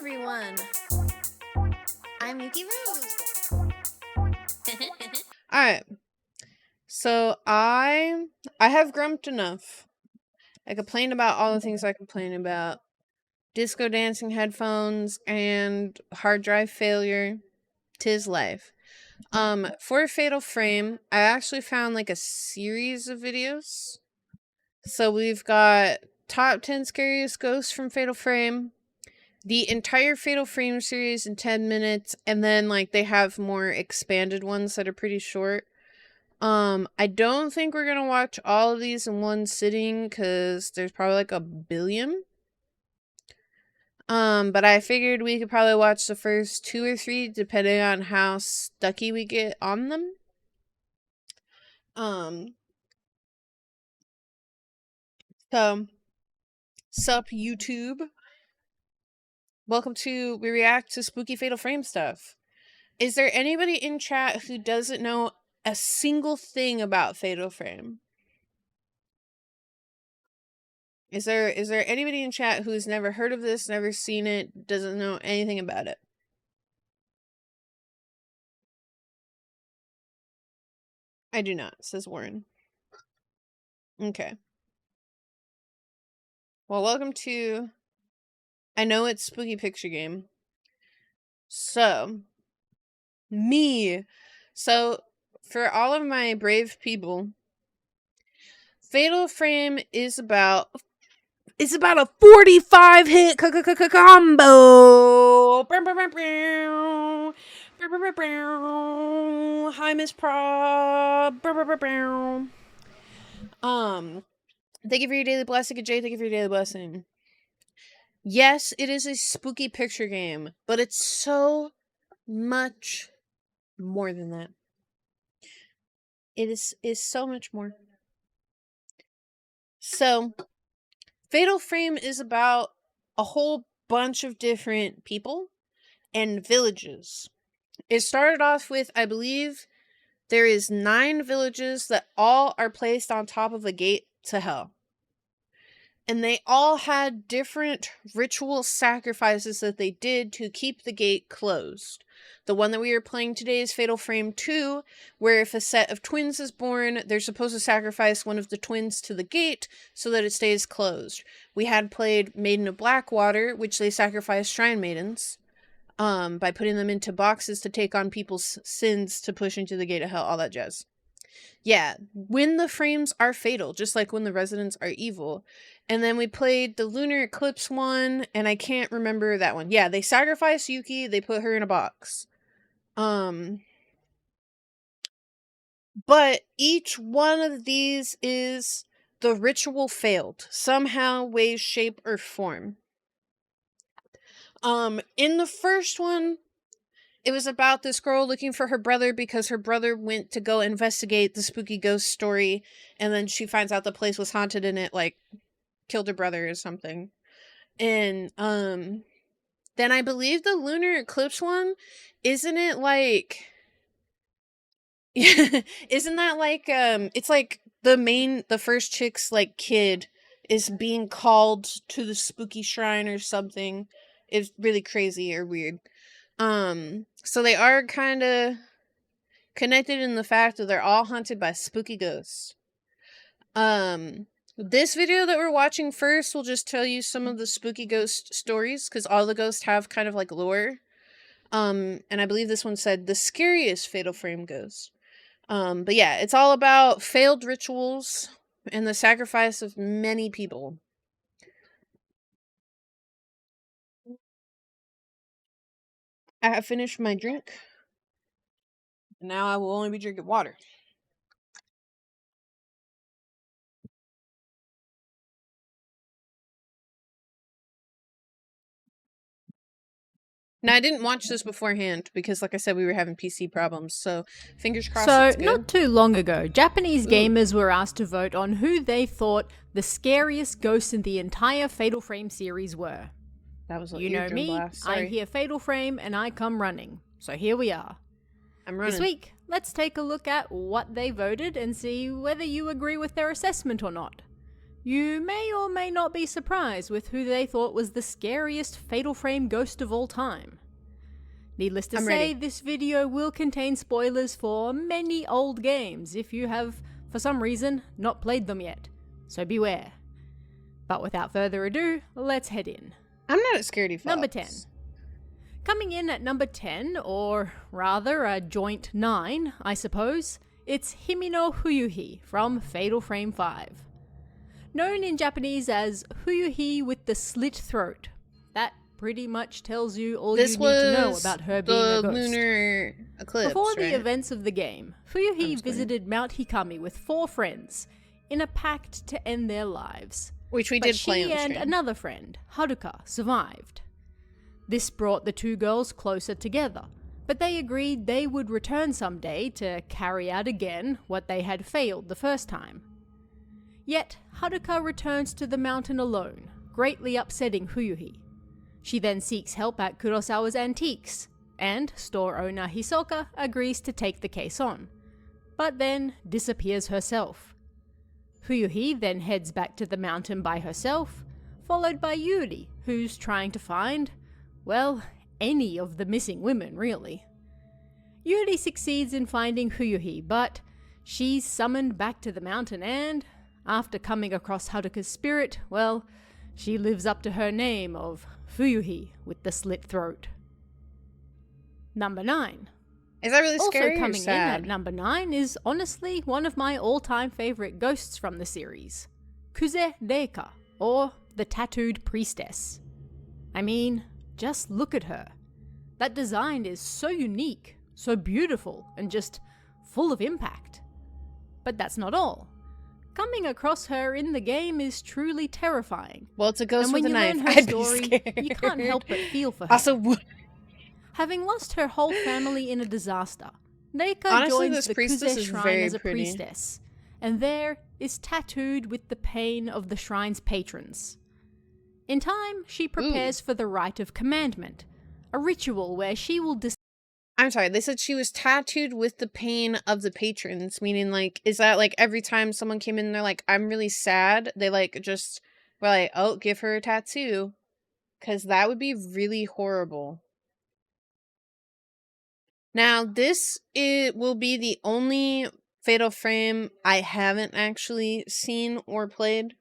everyone. I'm Yuki Rose. Alright. So I have grumped enough. I complained about all the things I complain about. Disco dancing headphones and hard drive failure. 'Tis life. For Fatal Frame, I actually found like a series of videos. So we've got top 10 scariest ghosts from Fatal Frame, the entire Fatal Frame series in 10 minutes, and then like they have more expanded ones that are pretty short. I don't think we're gonna watch all of these in one sitting because there's probably like a billion. But I figured we could probably watch the first 2 or 3 depending on how stucky we get on them. So, sup YouTube. Welcome to We React to Spooky Fatal Frame stuff. Is there anybody in chat who doesn't know a single thing about Fatal Frame? Is there anybody in chat who's never heard of this, never seen it, doesn't know anything about it? I do not, says Warren. Okay. Well, welcome to I know it's Spooky Picture Game. So, me. So, for all of my brave people, Fatal Frame is about a 45 hit combo. Hi, Miss Prob. Thank you for your daily blessing, and Jay, thank you for your daily blessing. Yes, it is a spooky picture game, but it's so much more than that. It is so much more. So, Fatal Frame is about a whole bunch of different people and villages. It started off with, I believe, there is 9 villages that all are placed on top of a gate to hell. And they all had different ritual sacrifices that they did to keep the gate closed. The one that we are playing today is Fatal Frame 2, where if a set of twins is born, they're supposed to sacrifice one of the twins to the gate so that it stays closed. We had played Maiden of Blackwater, which they sacrificed shrine maidens by putting them into boxes to take on people's sins to push into the gate of hell, all that jazz. Yeah, when the frames are fatal, just like when the residents are evil. And then we played the Lunar Eclipse one, and I can't remember that one. Yeah, they sacrificed Yuki, they put her in a box. But each one of these is the ritual failed, somehow, way, shape, or form. In the first one, it was about this girl looking for her brother because her brother went to go investigate the spooky ghost story, and then she finds out the place was haunted and it, like, killed her brother or something. And, then I believe the Lunar Eclipse one, isn't it, like... isn't that, like, it's, like, the first chick's, like, kid is being called to the spooky shrine or something. It's really crazy or weird. So they are kind of connected in the fact that they're all haunted by spooky ghosts. This video that we're watching first will just tell you some of the spooky ghost stories, because all the ghosts have kind of like lore. And I believe this one said the scariest Fatal Frame ghost. But yeah, it's all about failed rituals and the sacrifice of many people. I have finished my drink. Now I will only be drinking water. Now, I didn't watch this beforehand because, like I said, we were having PC problems, so fingers crossed it's good. Not too long ago, Japanese gamers were asked to vote on who they thought the scariest ghosts in the entire Fatal Frame series were. That was You know me, I hear Fatal Frame and I come running. So here we are. I'm running. This week, let's take a look at what they voted and see whether you agree with their assessment or not. You may or may not be surprised with who they thought was the scariest Fatal Frame ghost of all time. Needless to say, this video will contain spoilers for many old games if you have, for some reason, not played them yet, so beware. But without further ado, let's head in. I'm not a scaredy fox. Number 10. Coming in at number 10, or rather a joint 9, I suppose, it's Himi no Fuyuhi from Fatal Frame 5. Known in Japanese as Fuyuhi with the slit throat. That pretty much tells you all you need to know about her being a ghost. Lunar eclipse, Before the right? events of the game, Fuyuhi visited Mount Hikami with 4 friends in a pact to end their lives. Which we did play on She and stream. another friend, Haruka, survived. This brought the two girls closer together, but they agreed they would return someday to carry out again what they had failed the first time. Yet, Haruka returns to the mountain alone, greatly upsetting Fuyuhi. She then seeks help at Kurosawa's Antiques, and store owner Hisoka agrees to take the case on, but then disappears herself. Fuyuhi then heads back to the mountain by herself, followed by Yuri, who's trying to find, well, any of the missing women, really. Yuri succeeds in finding Fuyuhi, but she's summoned back to the mountain and, after coming across Haruka's spirit, well, she lives up to her name of Fuyuhi with the slit throat. Number 9. Is that really scary Also coming or sad? in at number 9 is honestly one of my all-time favorite ghosts from the series. Kuze Reika, or the Tattooed Priestess. I mean, just look at her. That design is so unique, so beautiful, and just full of impact. But that's not all. Coming across her in the game is truly terrifying. Well, it's a ghost And when with a you knife. learn her I'd story, be scared. you can't help but feel for her. Also, Having lost her whole family in a disaster, Reika honestly, joins this the priestess Kuze is shrine very as a pretty. priestess, and there is tattooed with the pain of the shrine's patrons. In time, she prepares for the rite of commandment, a ritual where she will I'm sorry, they said she was tattooed with the pain of the patrons, meaning, like, is that, like, every time someone came in and they're like, I'm really sad, they, like, just were like, oh, give her a tattoo, because that would be really horrible. Now, it will be the only Fatal Frame I haven't actually seen or played.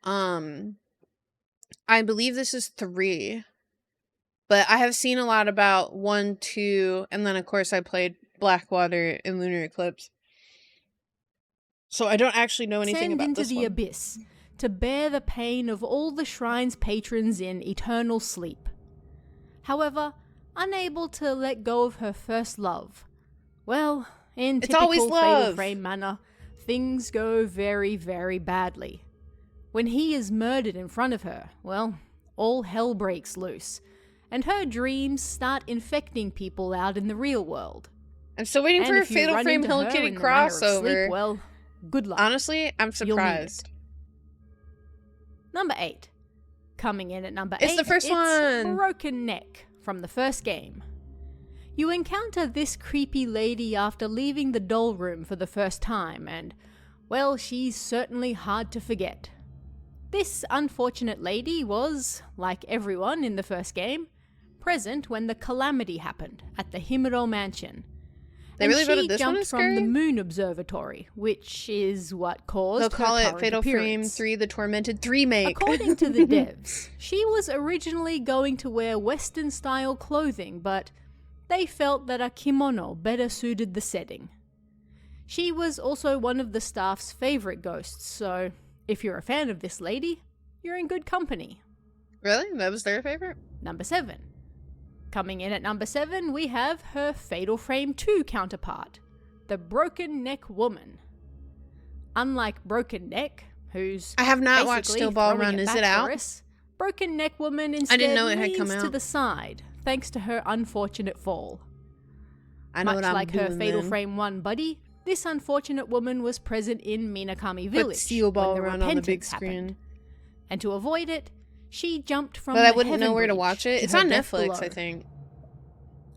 I believe this is 3. But I have seen a lot about 1, 2, and then of course I played Blackwater and Lunar Eclipse. So I don't actually know anything descend about into this the one. abyss to bear the pain of all the shrine's patrons in eternal sleep. However, unable to let go of her first love, well, in It's typical always Fatal love. Frame manner, things go very, very badly. When he is murdered in front of her, well, all hell breaks loose, and her dreams start infecting people out in the real world. I'm still waiting for a if you Fatal run Frame into Hello her Kitty in the manner of sleep, crossover. well, good luck. Honestly, I'm You'll need surprised. it. Number 8. Coming in at number It's 8, the first one. Broken Neck from the first game. You encounter this creepy lady after leaving the doll room for the first time, and, well, she's certainly hard to forget. This unfortunate lady was, like everyone in the first game, present when the calamity happened at the Himuro Mansion. They And really voted this one jumped as from scary? the Moon Observatory, which is what caused They'll call her it current Fatal Frame appearance. 3 The Tormented Remake. According to the devs, she was originally going to wear Western-style clothing, but they felt that a kimono better suited the setting. She was also one of the staff's favorite ghosts, so if you're a fan of this lady, you're in good company. Really? That was their favorite? Number 7. Coming in at number 7, we have her Fatal Frame 2 counterpart, the Broken Neck Woman. Unlike Broken Neck, who's I have not watched basically Steel Ball throwing Run. it Is back it for out? us, Broken Neck Woman instead know it had come leans to out. the side, thanks to her unfortunate fall. I know Much what I'm like doing her Fatal then. Frame 1 buddy, this unfortunate woman was present in Minakami Village Put Steel Ball when the Run on the big repentance screen. happened. And to avoid it, she jumped from But the I wouldn't Heaven know where to Bridge watch it. to It's her on death Netflix, below. I think.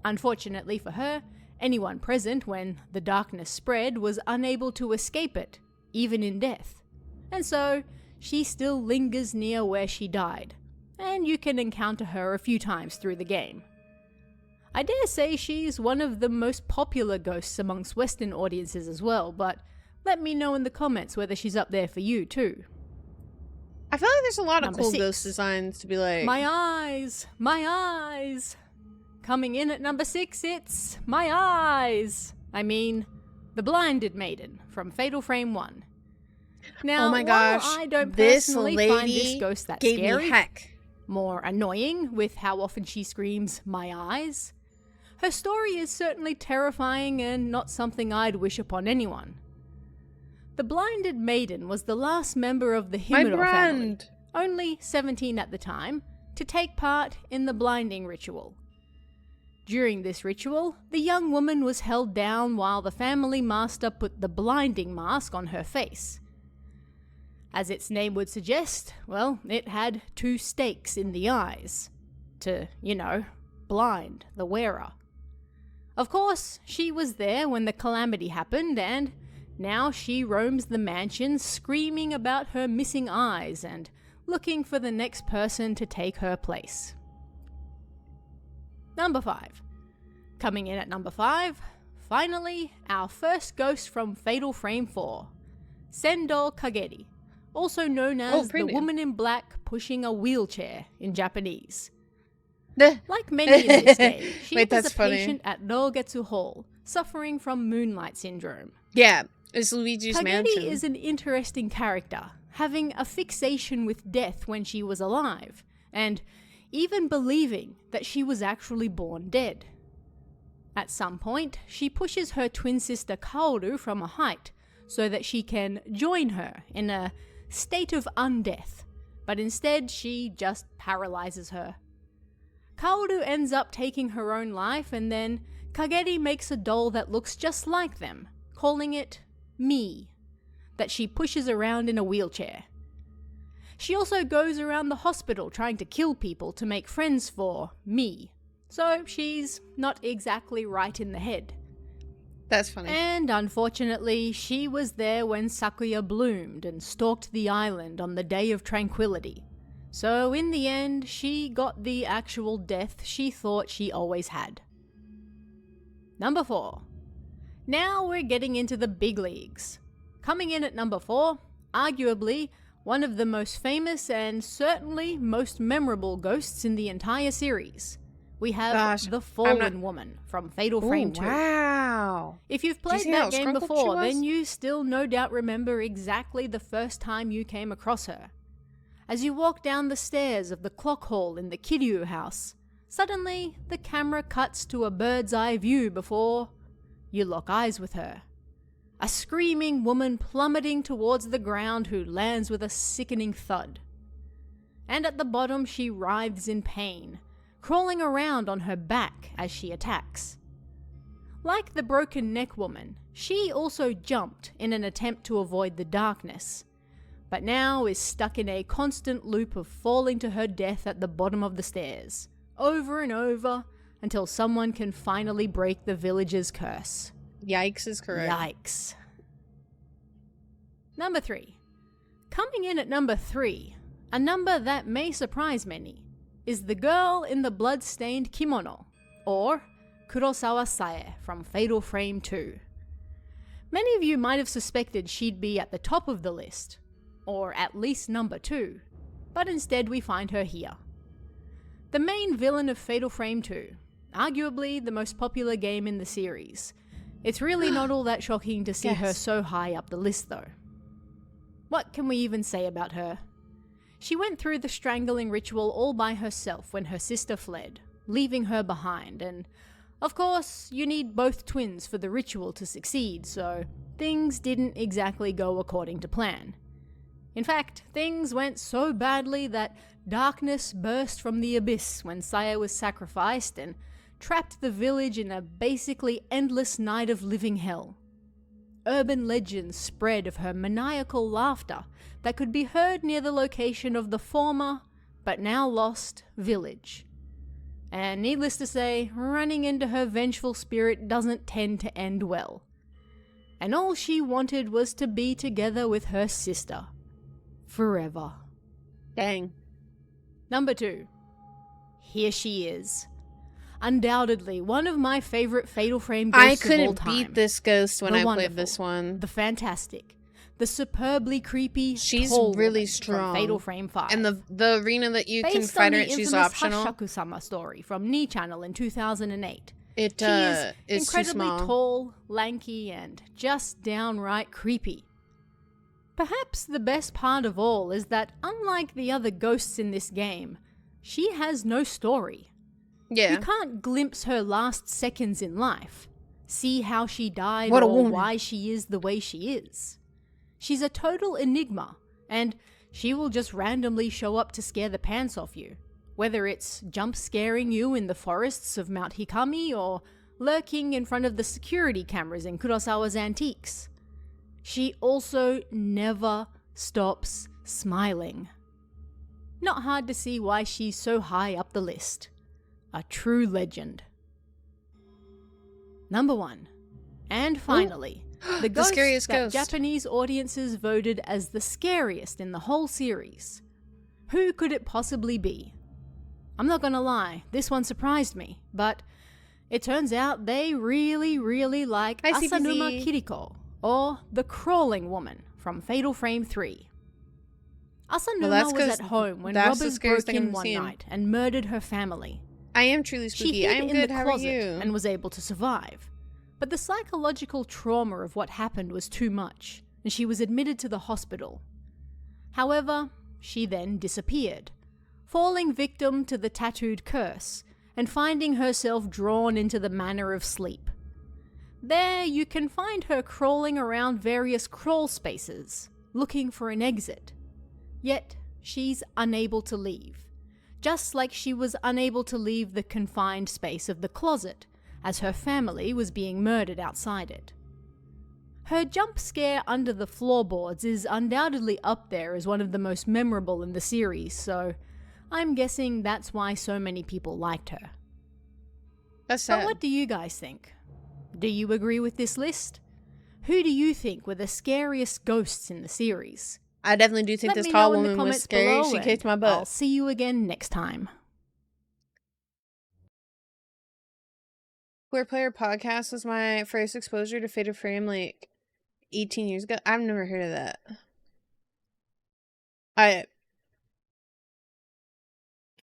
Unfortunately for her, anyone present when the darkness spread was unable to escape it, even in death. And so, she still lingers near where she died, and you can encounter her a few times through the game. I dare say she's one of the most popular ghosts amongst Western audiences as well, but let me know in the comments whether she's up there for you too. I feel like there's a lot of Number cool 6. ghost designs to be like... My eyes! My eyes! Coming in at number 6, it's My Eyes! I mean, the Blinded Maiden from Fatal Frame 1. Now, oh my gosh, while I don't this personally lady find this ghost that gave scary, me heck. more annoying with how often she screams, "My eyes," her story is certainly terrifying and not something I'd wish upon anyone. The Blinded Maiden was the last member of the My Himuro family, brand. only 17 at the time, to take part in the blinding ritual. During this ritual, the young woman was held down while the family master put the blinding mask on her face. As its name would suggest, well, it had 2 stakes in the eyes. To, blind the wearer. Of course, she was there when the calamity happened, and now she roams the mansion screaming about her missing eyes and looking for the next person to take her place. Number 5. Coming in at number 5, finally, our first ghost from Fatal Frame 4, Sendo Kageri, also known as the woman in black pushing a wheelchair in Japanese. Like many in this game, she was a patient at Nogetsu Hall, suffering from moonlight syndrome. Yeah, it's Luigi's Mansion. Kageri is an interesting character, having a fixation with death when she was alive, and even believing that she was actually born dead. At some point, she pushes her twin sister Kaoru from a height so that she can join her in a state of undeath, but instead she just paralyzes her. Kaoru ends up taking her own life, and then Kageri makes a doll that looks just like them, calling it Me, that she pushes around in a wheelchair. She also goes around the hospital trying to kill people to make friends for Me, so she's not exactly right in the head. That's funny. And unfortunately, she was there when Sakuya bloomed and stalked the island on the Day of Tranquility. So in the end, she got the actual death she thought she always had. Number 4. Now we're getting into the big leagues. Coming in at number 4, arguably one of the most famous and certainly most memorable ghosts in the entire series. We have the Fallen Woman from Fatal Frame 2. Wow. If you've played that game before, then you still no doubt remember exactly the first time you came across her. As you walk down the stairs of the clock hall in the Kiryu house, suddenly the camera cuts to a bird's eye view before you lock eyes with her. A screaming woman plummeting towards the ground who lands with a sickening thud. And at the bottom she writhes in pain, crawling around on her back as she attacks. Like the broken neck woman, she also jumped in an attempt to avoid the darkness, but now is stuck in a constant loop of falling to her death at the bottom of the stairs, over and over, until someone can finally break the village's curse. Yikes is correct. Yikes. Number 3. Coming in at number 3, a number that may surprise many, is the girl in the blood-stained kimono, or Kurosawa Sae from Fatal Frame 2. Many of you might have suspected she'd be at the top of the list, or at least number 2, but instead we find her here. The main villain of Fatal Frame 2, arguably the most popular game in the series. It's really not all that shocking to see her so high up the list though. What can we even say about her? She went through the strangling ritual all by herself when her sister fled, leaving her behind, and of course, you need both twins for the ritual to succeed, so things didn't exactly go according to plan. In fact, things went so badly that darkness burst from the abyss when Saya was sacrificed and trapped the village in a basically endless night of living hell. Urban legends spread of her maniacal laughter that could be heard near the location of the former, but now lost, village. And needless to say, running into her vengeful spirit doesn't tend to end well. And all she wanted was to be together with her sister. forever. Dang. Number 2. Here she is. Undoubtedly one of my favorite Fatal Frame ghosts I of all couldn't time. beat this ghost when The I wonderful, played this one. The fantastic, the superbly creepy, She's tall really woman strong. from Fatal Frame 5. And the arena that you can Based fight on her the at, she's infamous optional. Hashaku-sama story from Ni Channel in 2008. It She is is incredibly too small. tall, lanky, and just downright creepy. Perhaps the best part of all is that unlike the other ghosts in this game, she has no story. Yeah. You can't glimpse her last seconds in life, see how she died What a or woman. why she is the way she is. She's a total enigma, and she will just randomly show up to scare the pants off you, whether it's jump scaring you in the forests of Mount Hikami or lurking in front of the security cameras in Kurosawa's Antiques. She also never stops smiling. Not hard to see why she's so high up the list. A true legend. Number 1. And finally, the ghost scariest that ghost. Japanese audiences voted as the scariest in the whole series. Who could it possibly be? I'm not gonna lie, this one surprised me, but it turns out they really, really like Hi, Asanuma CPZ. Kiriko, or the Crawling Woman from Fatal Frame 3. Asanuma that's was 'cause at home when that's the robbers scariest broke thing in I've one seen. night and murdered her family. I am truly She spooky. hid I am in good. the How are closet you? and was able to survive. But the psychological trauma of what happened was too much, and she was admitted to the hospital. However, she then disappeared, falling victim to the tattooed curse and finding herself drawn into the manner of sleep. There you can find her crawling around various crawl spaces, looking for an exit. Yet she's unable to leave, just like she was unable to leave the confined space of the closet, as her family was being murdered outside it. Her jump scare under the floorboards is undoubtedly up there as one of the most memorable in the series, so I'm guessing that's why so many people liked her. That's sad. But what do you guys think? Do you agree with this list? Who do you think were the scariest ghosts in the series? I definitely do think Let this me tall know in the woman was comments scary. below, She and kicked my I'll butt. see you again next time. Queer Player Podcast was my first exposure to Fatal Frame like 18 years ago. I've never heard of that.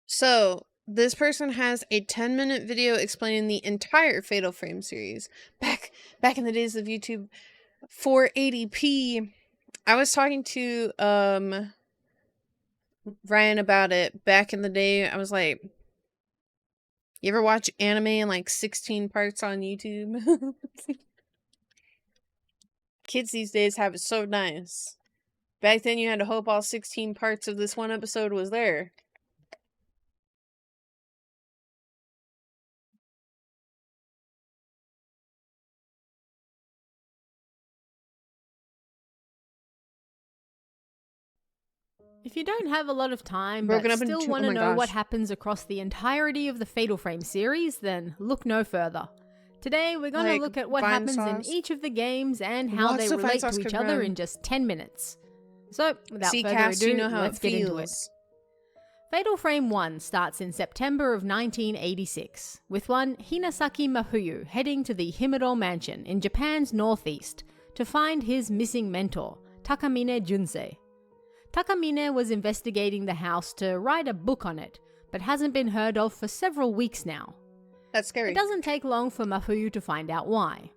So, this person has a 10-minute video explaining the entire Fatal Frame series. Back in the days of YouTube 480p. I was talking to Ryan about it back in the day. I was like, you ever watch anime in like 16 parts on YouTube? Kids these days have it so nice. Back then you had to hope all 16 parts of this one episode was there. If you don't have a lot of time Broken but up into still two- want oh to my know what gosh. happens across the entirety of the Fatal Frame series, then look no further. Today we're going to Like look at what Vine happens Sauce. in each of the games and how Lots they of Vine relate Sauce to each could other run. in just 10 minutes. So, without further Cast, ado, you know how let's it get feels. into it. Fatal Frame 1 starts in September of 1986, with one Hinasaki Mafuyu heading to the Himuro Mansion in Japan's northeast to find his missing mentor, Takamine Junsei. Takamine was investigating the house to write a book on it, but hasn't been heard of for several weeks now. That's scary. It doesn't take long for Mafuyu to find out why.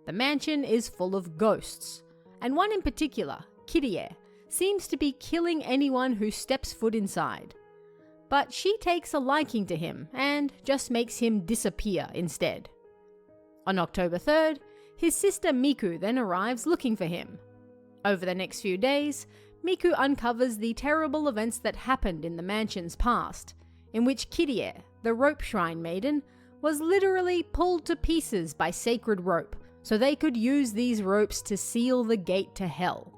The mansion is full of ghosts, and one in particular, Kirie, seems to be killing anyone who steps foot inside. But she takes a liking to him and just makes him disappear instead. On October 3rd, his sister Miku then arrives looking for him. Over the next few days, Miku uncovers the terrible events that happened in the mansion's past, in which Kirie, the rope shrine maiden, was literally pulled to pieces by sacred rope so they could use these ropes to seal the gate to hell.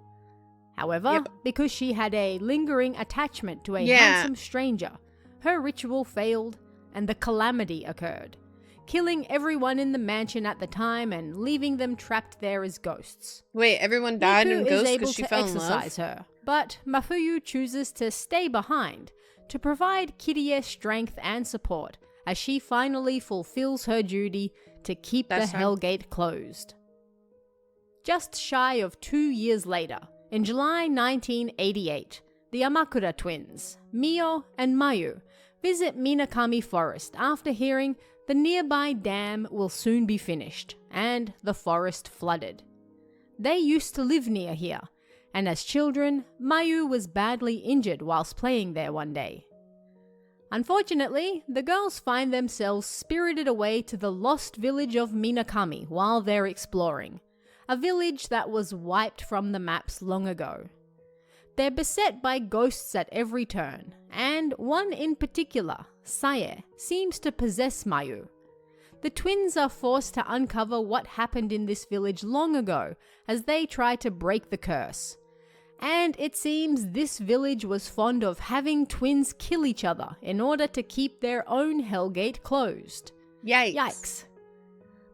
However, because she had a lingering attachment to a handsome stranger, her ritual failed and the calamity occurred, killing everyone in the mansion at the time and leaving them trapped there as ghosts. Wait, everyone died Miku in is ghosts able because she to fell in exorcise love? her, but Mafuyu chooses to stay behind to provide Kirie strength and support as she finally fulfills her duty to keep the Hellgate closed. Just shy of 2 years later, in July 1988, the Amakura twins, Mio and Mayu, visit Minakami Forest after hearing the nearby dam will soon be finished and the forest flooded. They used to live near here, and as children, Mayu was badly injured whilst playing there one day. Unfortunately, the girls find themselves spirited away to the lost village of Minakami while they're exploring, a village that was wiped from the maps long ago. They're beset by ghosts at every turn, and one in particular, Sae, seems to possess Mayu. The twins are forced to uncover what happened in this village long ago as they try to break the curse. And it seems this village was fond of having twins kill each other in order to keep their own Hellgate closed. Yikes.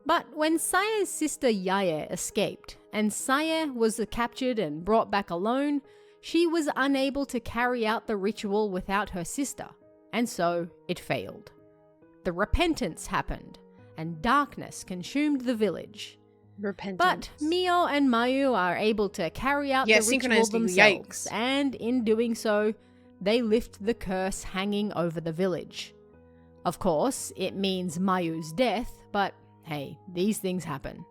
But when Sae's sister Yae escaped, and Sae was captured and brought back alone, she was unable to carry out the ritual without her sister, and so it failed. The repentance happened, and darkness consumed the village. But Mio and Mayu are able to carry out the ritual themselves, and in doing so, they lift the curse hanging over the village. Of course, it means Mayu's death, but hey, these things happen.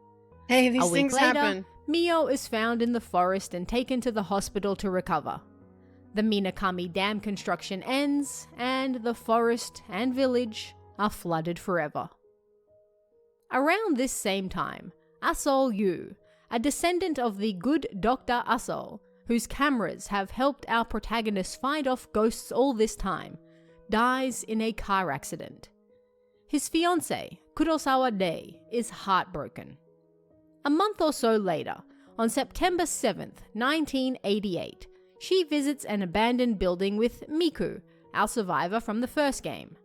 Hey, these things happen. A week later, Mio is found in the forest and taken to the hospital to recover. The Minakami Dam construction ends, and the forest and village are flooded forever. Around this same time, Asol Yu, a descendant of the good Dr. Asol, whose cameras have helped our protagonists fight off ghosts all this time, dies in a car accident. His fiancée, Kurosawa Dei, is heartbroken. A month or so later, on September 7th, 1988, she visits an abandoned building with Miku, our survivor from the first game.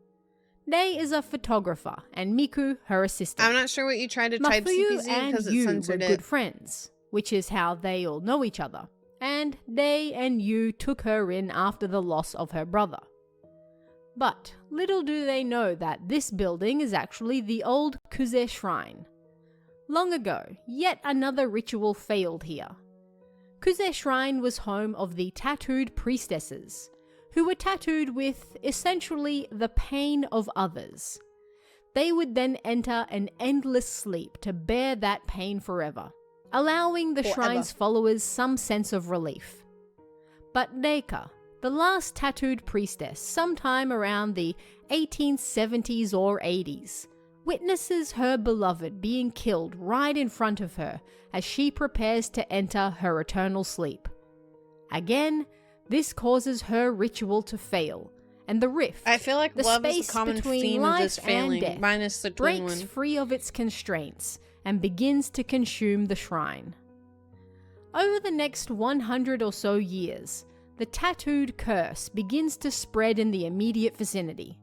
Dei is a photographer, and Miku her assistant. I'm not sure what you tried to type CPZ because it censored it. Were good friends, which is how they all know each other, and Dei and Yu took her in after the loss of her brother. But little do they know that this building is actually the old Kuze Shrine. Long ago, yet another ritual failed here. Kuze Shrine was home of the tattooed priestesses, who were tattooed with, essentially, the pain of others. They would then enter an endless sleep to bear that pain forever, allowing the shrine's followers some sense of relief. But Reika, the last tattooed priestess, sometime around the 1870s or 80s, witnesses her beloved being killed right in front of her as she prepares to enter her eternal sleep. Again, this causes her ritual to fail, and the rift, I feel like the love space is the common between theme life of this failing, and death, minus the twin breaks one. free of its constraints and begins to consume the shrine. Over the next 100 or so years, the tattooed curse begins to spread in the immediate vicinity.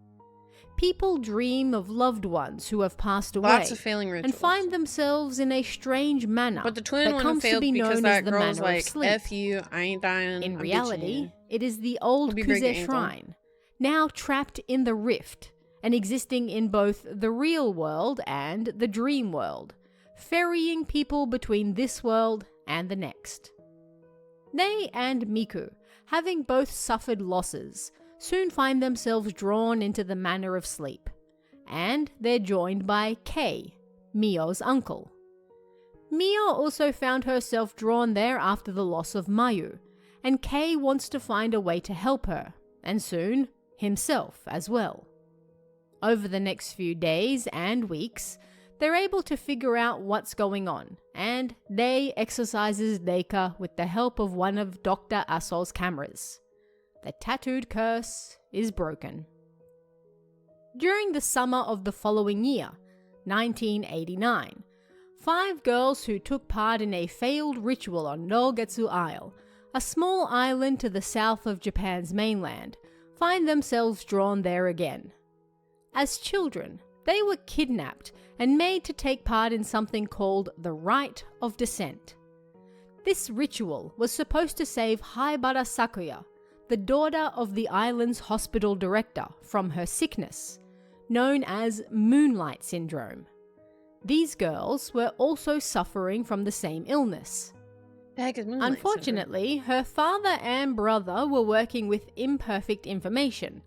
People dream of loved ones who have passed away Lots of failing rituals. and find themselves in a strange manner But the twin that one comes to failed be because known that as the girl's manner of like, sleep. F you, I ain't dying. In I'm reality, ditching you. it is the old Hope you break your Kuze ankle. Shrine, now trapped in the rift and existing in both the real world and the dream world, ferrying people between this world and the next. Nei and Miku, having both suffered losses, soon find themselves drawn into the manner of sleep, and they're joined by Kei, Mio's uncle. Mio also found herself drawn there after the loss of Mayu, and Kei wants to find a way to help her, and soon, himself as well. Over the next few days and weeks, they're able to figure out what's going on, and Dei exorcises Reika with the help of one of Dr. Asol's cameras. The tattooed curse is broken. During the summer of the following year, 1989, 5 girls who took part in a failed ritual on Nogetsu Isle, a small island to the south of Japan's mainland, find themselves drawn there again. As children, They were kidnapped and made to take part in something called the Rite of Descent. This ritual was supposed to save Haibara Sakuya, the daughter of the island's hospital director, from her sickness, known as Moonlight Syndrome. These girls were also suffering from the same illness. The heck is Moonlight Unfortunately, her father and brother were working with imperfect information,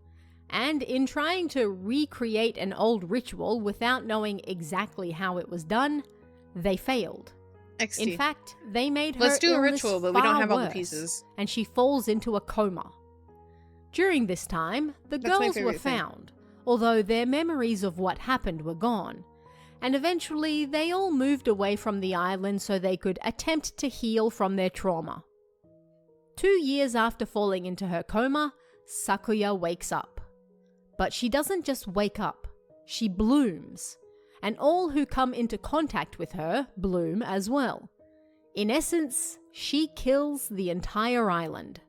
and in trying to recreate an old ritual without knowing exactly how it was done, they failed. XD. In fact, they made her Let's do a illness ritual, but we don't far have all the worse, pieces. and she falls into a coma. During this time, the That's my girls were favorite thing. found, although their memories of what happened were gone, and eventually they all moved away from the island so they could attempt to heal from their trauma. 2 years after falling into her coma, Sakuya wakes up. But she doesn't just wake up, she blooms, and all who come into contact with her bloom as well. In essence, she kills the entire island.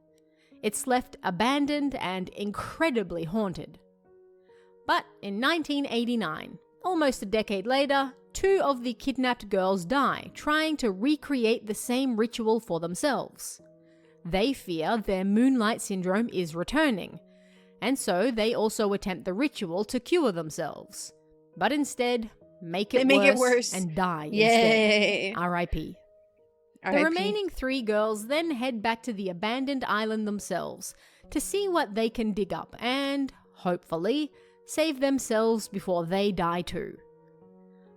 It's left abandoned and incredibly haunted. But in 1989, almost a decade later, 2 of the kidnapped girls die trying to recreate the same ritual for themselves. They fear their Moonlight Syndrome is returning, and so they also attempt the ritual to cure themselves. But instead, make it worse and die Yay. instead. R.I.P. The RIP. remaining 3 girls then head back to the abandoned island themselves to see what they can dig up and, hopefully, save themselves before they die too.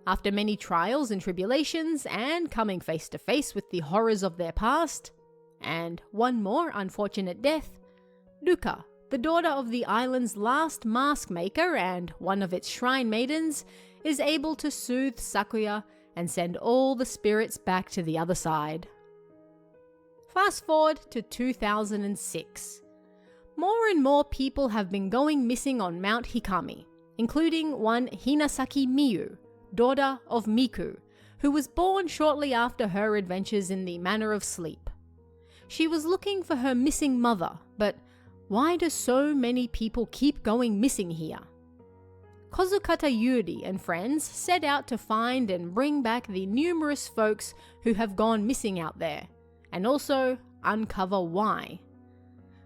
After many trials and tribulations and coming face to face with the horrors of their past, and one more unfortunate death, Ruka, the daughter of the island's last mask maker and one of its shrine maidens, is able to soothe Sakuya and send all the spirits back to the other side. Fast forward to 2006. More and more people have been going missing on Mount Hikami, including one Hinasaki Miyu, daughter of Miku, who was born shortly after her adventures in the Manor of Sleep. She was looking for her missing mother, but why do so many people keep going missing here? Kozukata Yuri and friends set out to find and bring back the numerous folks who have gone missing out there, and also uncover why.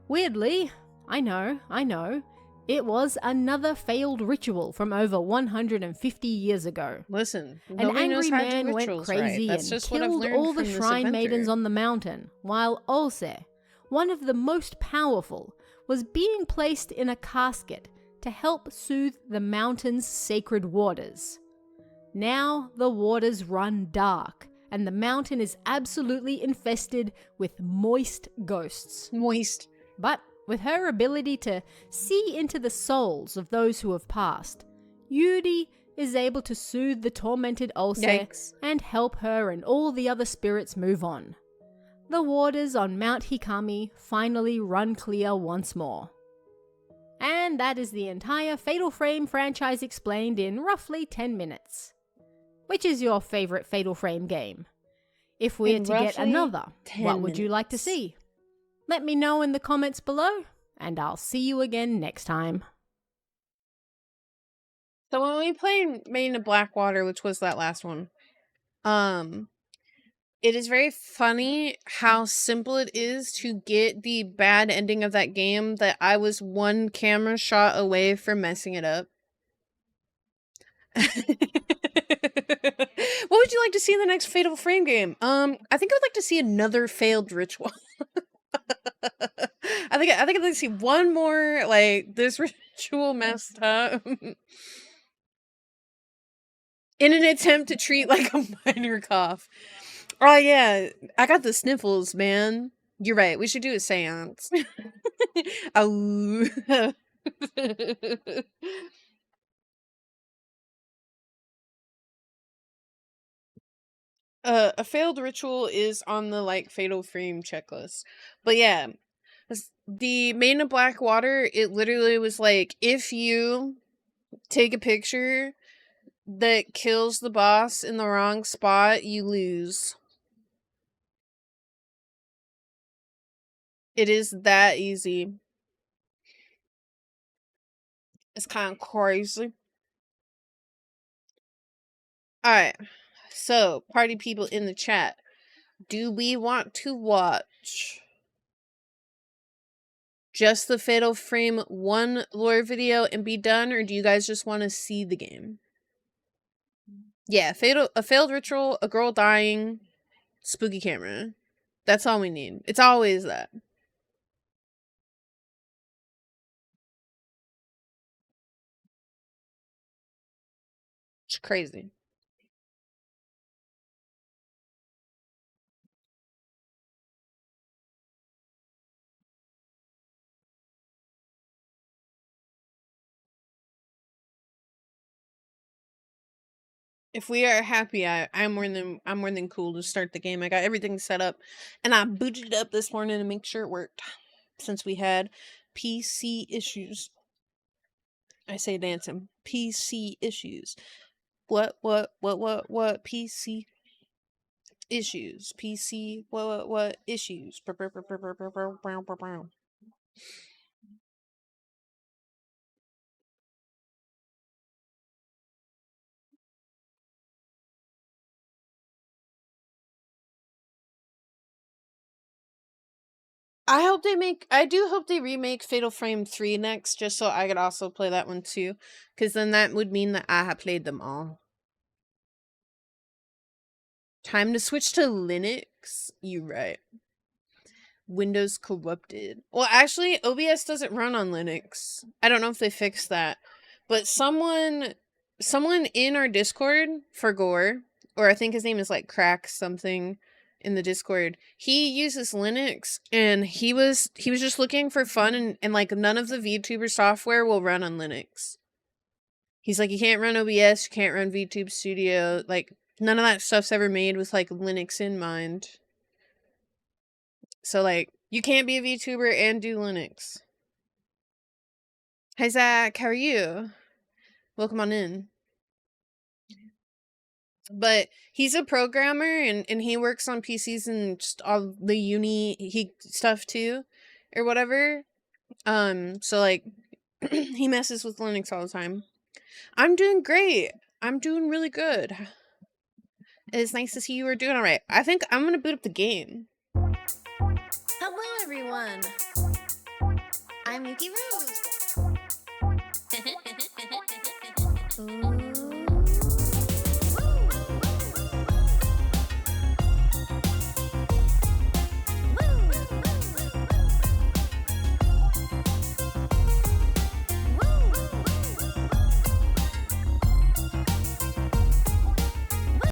Weirdly, I know, it was another failed ritual from over 150 years ago. Listen, An nobody knows angry how to do man went rituals crazy right. That's and just what I've killed learned all the from this shrine adventure. maidens on the mountain, while Ose, one of the most powerful, was being placed in a casket to help soothe the mountain's sacred waters. Now the waters run dark, and the mountain is absolutely infested with moist ghosts. Moist. But with her ability to see into the souls of those who have passed, Yuri is able to soothe the tormented Ose Yikes. and help her and all the other spirits move on. The waters on Mount Hikami finally run clear once more. And that is the entire Fatal Frame franchise explained in roughly 10 minutes. Which is your favorite Fatal Frame game? If we're In to get roughly another, 10 what would you like to minutes. see? Let me know in the comments below, and I'll see you again next time. So when we played Maiden of Blackwater, which was that last one, it is very funny how simple it is to get the bad ending of that game that I was one camera shot away from messing it up. What would you like to see in the next Fatal Frame game? I think I would like to see another failed ritual. I think I'd like to see one more, like, this ritual messed up. In an attempt to treat like a minor cough. Oh yeah, I got the sniffles, man. You're right, we should do a seance. Oh. A failed ritual is on the, like, Fatal Frame checklist. But yeah, the Maiden of Blackwater, it literally was like, if you take a picture that kills the boss in the wrong spot, you lose. It is that easy. It's kind of crazy. Alright. So, party people in the chat. Do we want to watch just the Fatal Frame 1 lore video and be done, or do you guys just want to see the game? Yeah, a failed ritual, a girl dying, spooky camera. That's all we need. It's always that. It's crazy. If we are happy, I'm more than cool to start the game. I got everything set up, and I booted it up this morning to make sure it worked. Since we had PC issues, I say dancing PC issues. What PC issues? PC what issues? I do hope they remake Fatal Frame 3 next, just so I could also play that one too. Because then that would mean that I have played them all. Time to switch to Linux? You right. Windows corrupted. Well, actually, OBS doesn't run on Linux. I don't know if they fixed that. But someone in our Discord for Gore, or I think his name is like Crack something in the Discord, he uses Linux, and he was just looking for fun, and like none of the VTuber software will run on Linux. He's like, you can't run OBS, you can't run VTube Studio, like none of that stuff's ever made with like Linux in mind. So like you can't be a VTuber and do Linux. Hi Zach, how are you? Welcome on in. But he's a programmer, and he works on PCs and just all the uni stuff too, or whatever. So like he messes with Linux all the time. I'm doing great. I'm doing really good. It's nice to see you are doing all right. I think I'm gonna boot up the game. Hello, everyone. I'm Yuki Boobuki.